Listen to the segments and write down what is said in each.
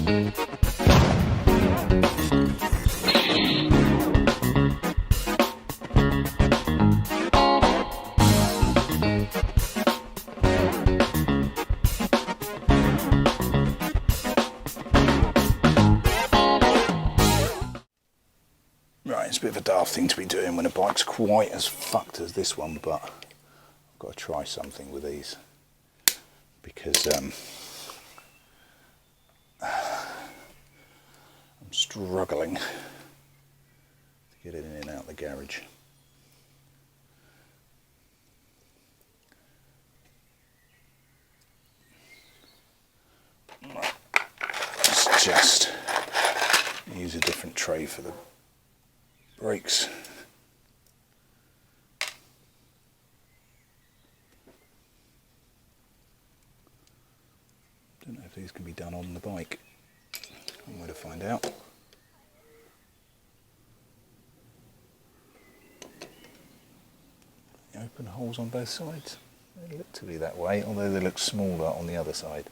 Right, it's a bit of a daft thing to be doing when a bike's quite as fucked as this one, but I've got to try something with these because I'm struggling to get it in and out of the garage. Let's just use a different tray for the brakes. Don't know if these can be done on the bike. I'm going to find out. Open holes on both sides. They look to be that way, although they look smaller on the other side.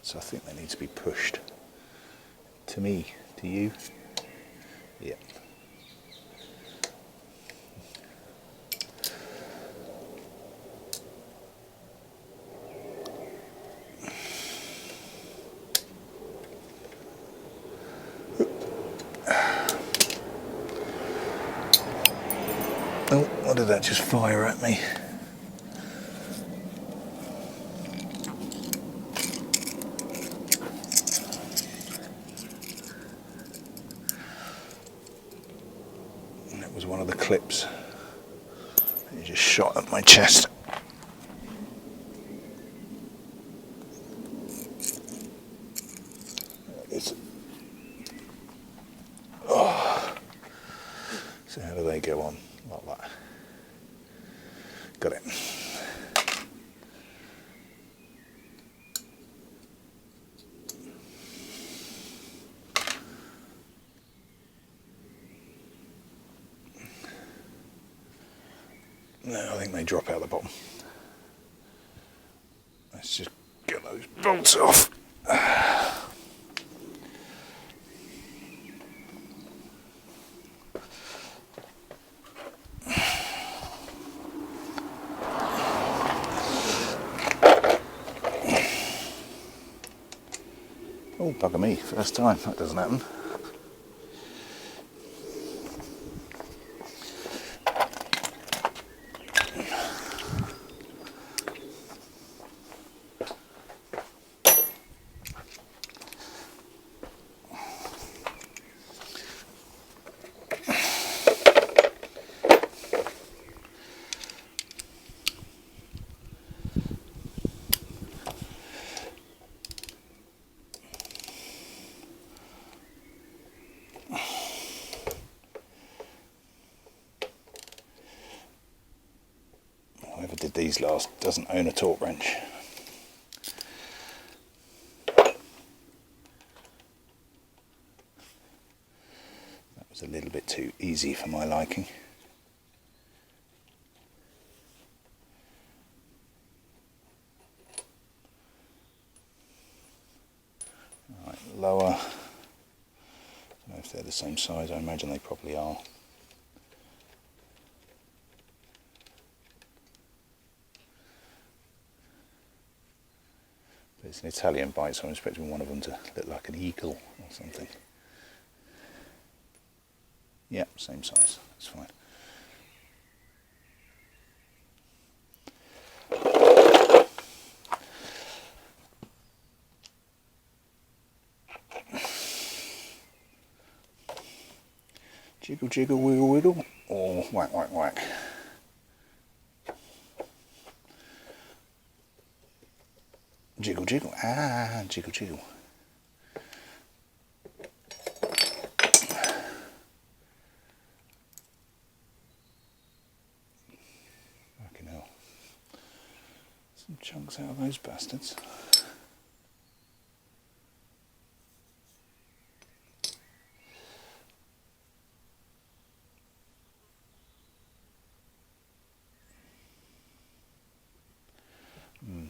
So I think they need to be pushed. To me, to you. Yep. Oh, what did that just fire at me? And it was one of the clips. It just shot at my chest. Oh. So how do they go on? Like that. Got it. No, I think they drop out the bottom. Let's just get those bolts off. Oh, bugger me, first time, that doesn't happen. Whoever did these last doesn't own a torque wrench. That was a little bit too easy for my liking. Right, lower. I don't know if they're the same size, I imagine they probably are. It's an Italian bike, so I'm expecting one of them to look like an eagle or something. Yeah, same size, that's fine. Jiggle, jiggle, wiggle, wiggle, or whack, whack, whack. Jiggle, jiggle, jiggle, jiggle. Fucking hell. Some chunks out of those bastards.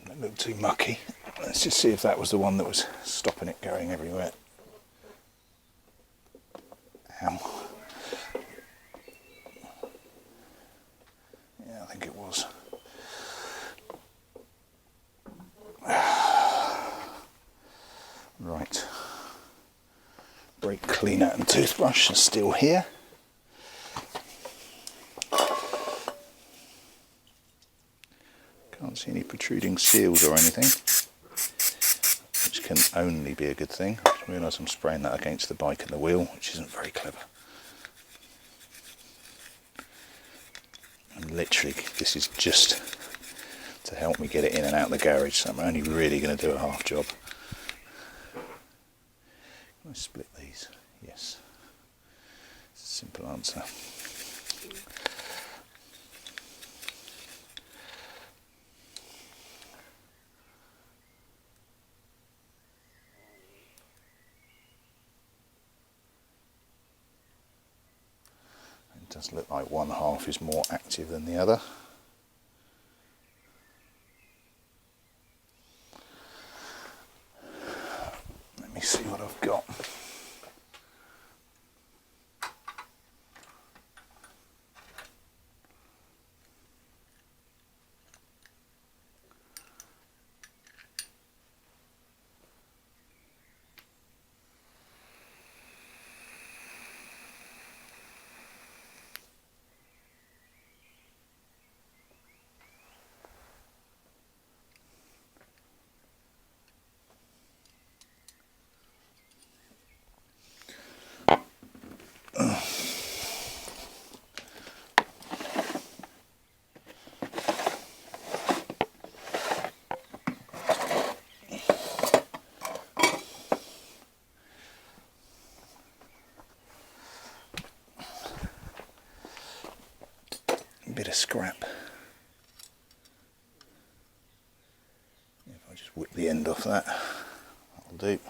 That looked too mucky. Let's just see if that was the one that was stopping it going everywhere. cam. Yeah, I think it was. Right. Brake cleaner and toothbrush are still here. Can't see any protruding seals or anything, which can only be a good thing. I realise I'm spraying that against the bike and the wheel, which isn't very clever. And literally, this is just to help me get it in and out of the garage, so I'm only really going to do a half job. Can I split these? Yes. It's a simple answer. It does look like one half is more active than the other. Let me see what I've got. Bit of scrap. If I just whip the end off that, that'll do.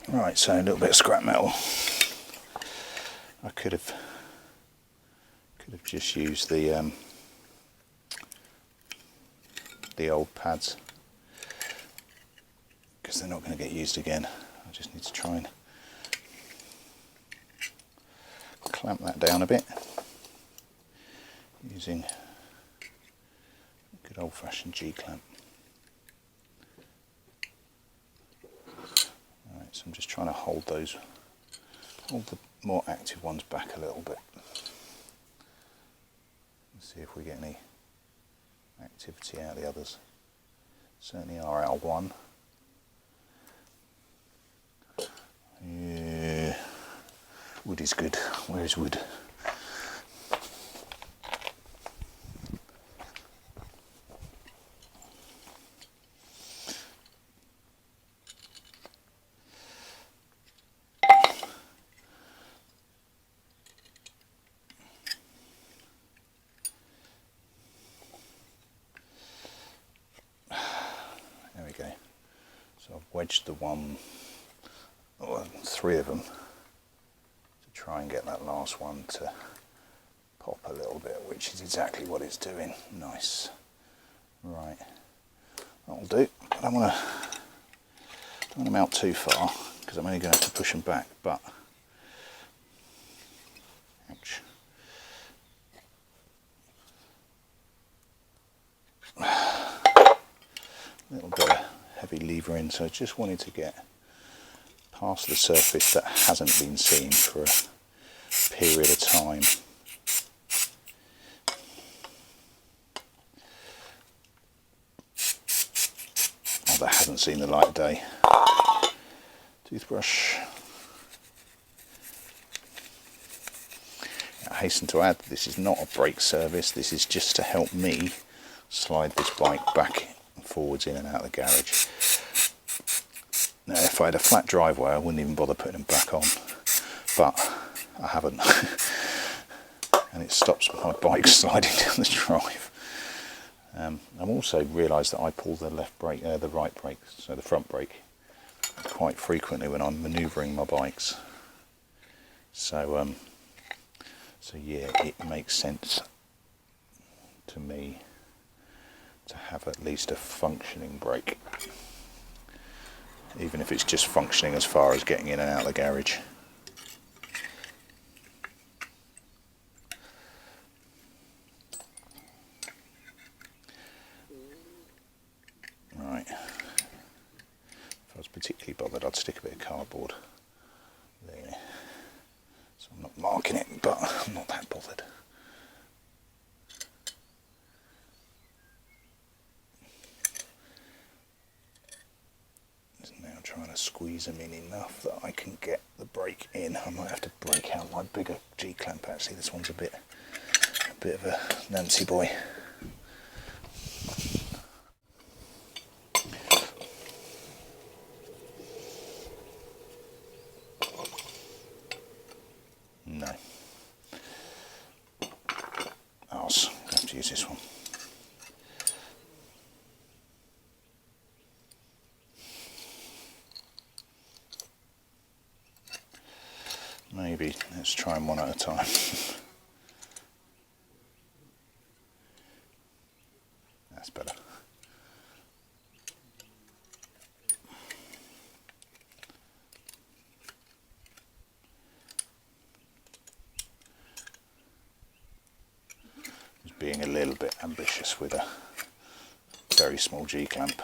Right, so a little bit of scrap metal. I could have just used the old pads, because they're not going to get used again. I just need to try and clamp that down a bit using a good old-fashioned G-clamp. Alright, so I'm just trying to hold the more active ones back a little bit. Let's see if we get any activity out of the others. Certainly are out of one. Yeah. Wood is good. Where is wood? There we go. So I've wedged the one, or three of them, try and get that last one to pop a little bit, which is exactly what it's doing. Nice. Right, that'll do. I don't want to mount too far, because I'm only going to have to push them back, but ouch. A little bit of heavy lever in, so I just wanted to get past the surface that hasn't been seen for a period of time. Oh, that hasn't seen the light of day. Toothbrush. I hasten to add, this is not a brake service, this is just to help me slide this bike back and forwards in and out of the garage. Now, if I had a flat driveway, I wouldn't even bother putting them back on, but I haven't, and it stops my bike sliding down the drive. I've also realised that I pull the left brake, the right brake, so the front brake, quite frequently when I'm manoeuvring my bikes. So yeah, it makes sense to me to have at least a functioning brake. even if it's just functioning as far as getting in and out of the garage. Right, if I was particularly bothered, I'd stick a bit of cardboard there. So I'm not marking it, but I'm not that bothered. Now trying to squeeze them in enough that I can get the brake in. I might have to break out my bigger G-clamp actually. This one's a bit of a Nancy boy. No. I'll have to use this one. Maybe let's try them one at a time. That's better. Just being a little bit ambitious with a very small G-clamp.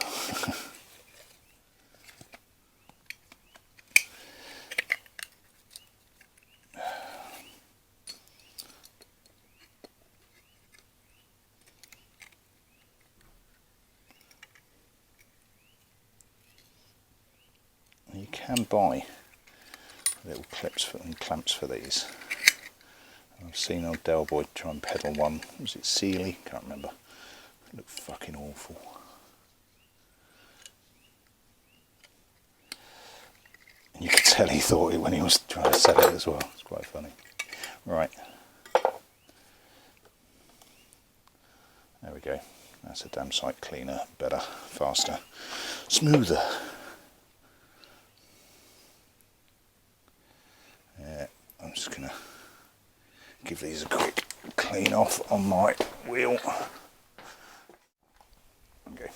You can buy little clips and clamps for these. I've seen old Del Boy try and pedal one. Was it Sealy? Can't remember. It looked fucking awful. And you could tell he thought it when he was trying to sell it as well. It's quite funny. Right. There we go. That's a damn sight cleaner, better, faster, smoother. Yeah, I'm just gonna give these a quick clean off on my wheel. Okay.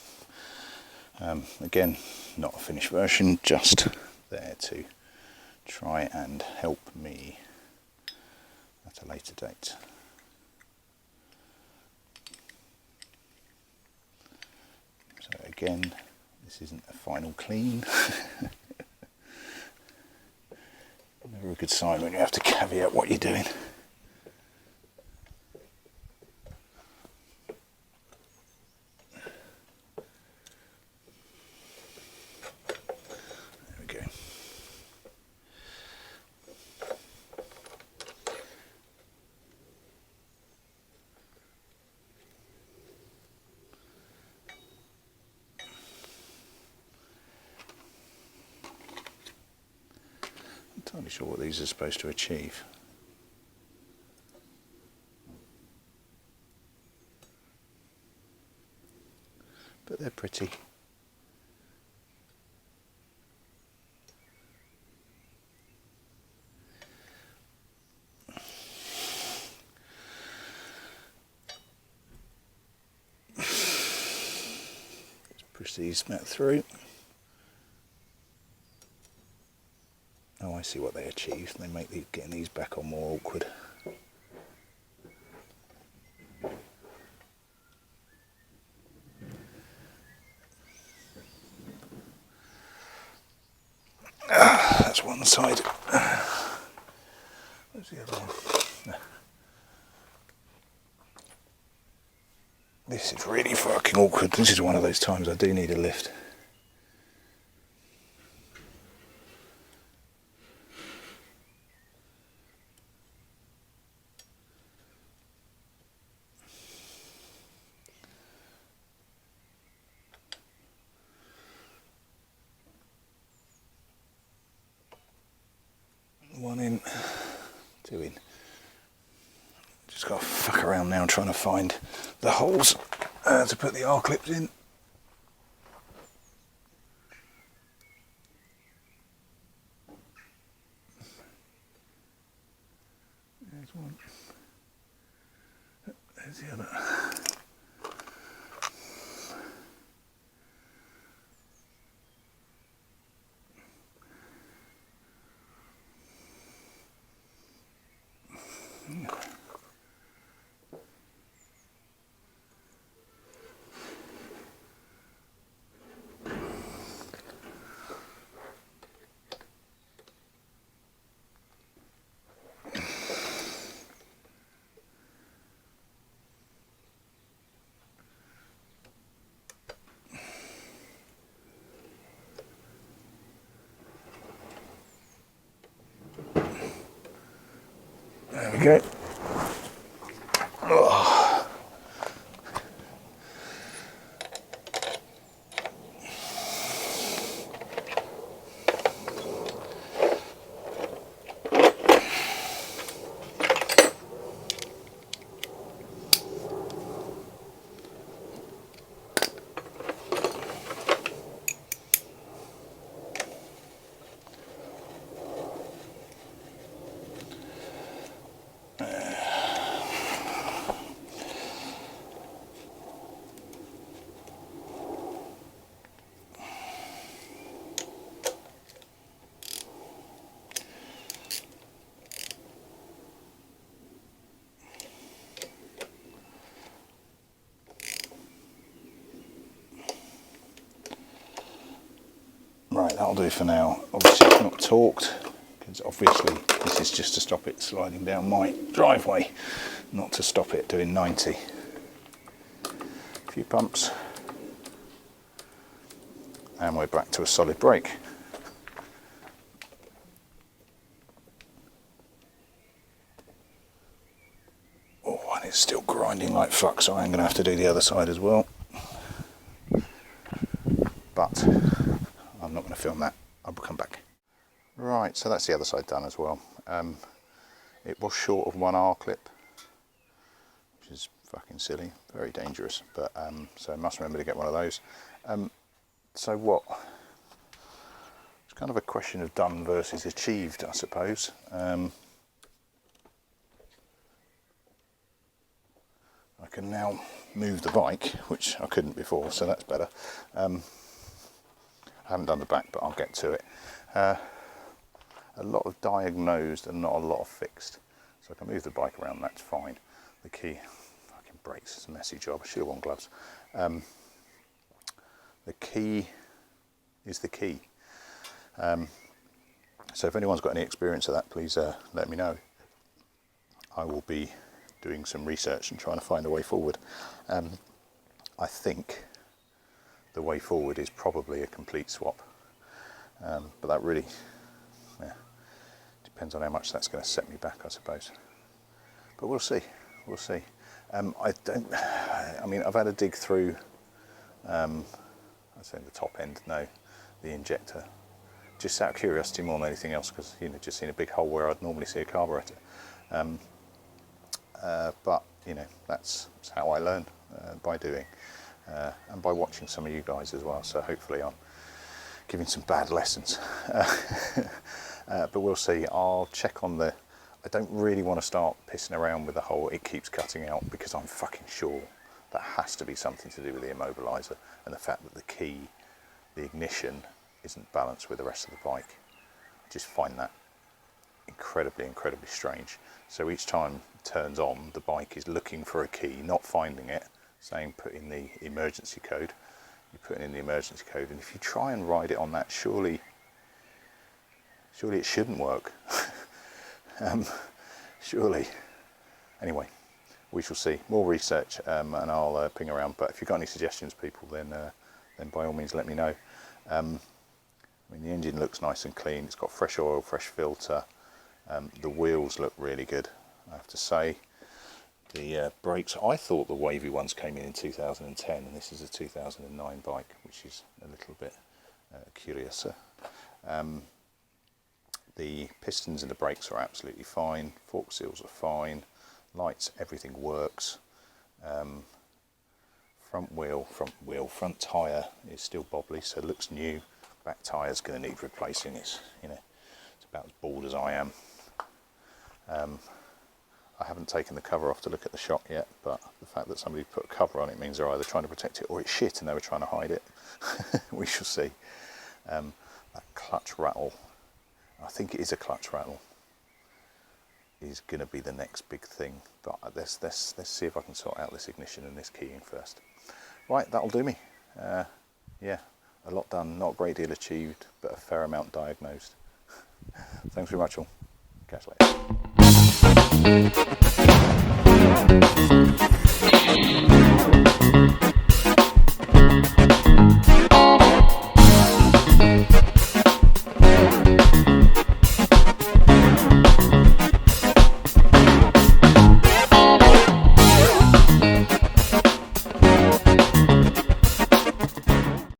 Again, not a finished version, just there to try and help me at a later date. So again, this isn't a final clean. Never a good sign when you have to caveat what you're doing. There we go. I'm not entirely sure what these are supposed to achieve. But they're pretty. Let's push these back through. Oh, I see what they achieve. They make getting these back on more awkward. That's one side. Where's the other one? This is really fucking awkward. This is one of those times I do need a lift. One in, two in. Just got to fuck around now trying to find the holes to put the R-clips in. There's one. There's the other. we go. Oh. Right, that'll do for now. Obviously it's not torqued, because obviously this is just to stop it sliding down my driveway, not to stop it doing 90. A few pumps, and we're back to a solid brake. Oh, and it's still grinding like fuck, so I'm going to have to do the other side as well. But I'm not going to film that. I'll come back. Right, so that's the other side done as well. It was short of 1 R clip, which is fucking silly, very dangerous. But so I must remember to get one of those. So what? It's kind of a question of done versus achieved, I suppose. I can now move the bike, which I couldn't before, so that's better. I haven't done the back, but I'll get to it. A lot of diagnosed and not a lot of fixed. So I can move the bike around, that's fine. The key, fucking brakes, it's a messy job, I should have worn gloves. The key is the key. So if anyone's got any experience of that, please let me know. I will be doing some research and trying to find a way forward. I think the way forward is probably a complete swap, but that really depends on how much that's going to set me back, I suppose. But we'll see. We'll see. I mean, I've had a dig through. I'd say the top end, no, the injector. Just out of curiosity more than anything else, because just seen a big hole where I'd normally see a carburetor. But that's how I learn, by doing. And by watching some of you guys as well, so hopefully I'm giving some bad lessons. But we'll see. I'll check on I don't really want to start pissing around with the whole it keeps cutting out, because I'm fucking sure that has to be something to do with the immobiliser and the fact that the key, the ignition, isn't balanced with the rest of the bike. I just find that incredibly strange. So each time it turns on, the bike is looking for a key, not finding it, saying put in the emergency code. You put in the emergency code, and if you try and ride it on that, surely it shouldn't work. Surely. Anyway, we shall see. More research, and I'll ping around. But if you've got any suggestions, people, then by all means let me know. I mean, the engine looks nice and clean. It's got fresh oil, fresh filter. The wheels look really good, I have to say. The brakes, I thought the wavy ones came in 2010, and this is a 2009 bike, which is a little bit curiouser. The pistons and the brakes are absolutely fine. Fork seals are fine. Lights, everything works. Front tyre is still bobbly, so it looks new. Back tyre is going to need replacing. It's about as bald as I am. I haven't taken the cover off to look at the shock yet, but the fact that somebody put a cover on it means they're either trying to protect it or it's shit and they were trying to hide it. We shall see. That clutch rattle, I think it is a clutch rattle, is going to be the next big thing. But let's see if I can sort out this ignition and this keying first. Right, that'll do me. Yeah, a lot done, not a great deal achieved, but a fair amount diagnosed. Thanks very much all. Catch you later.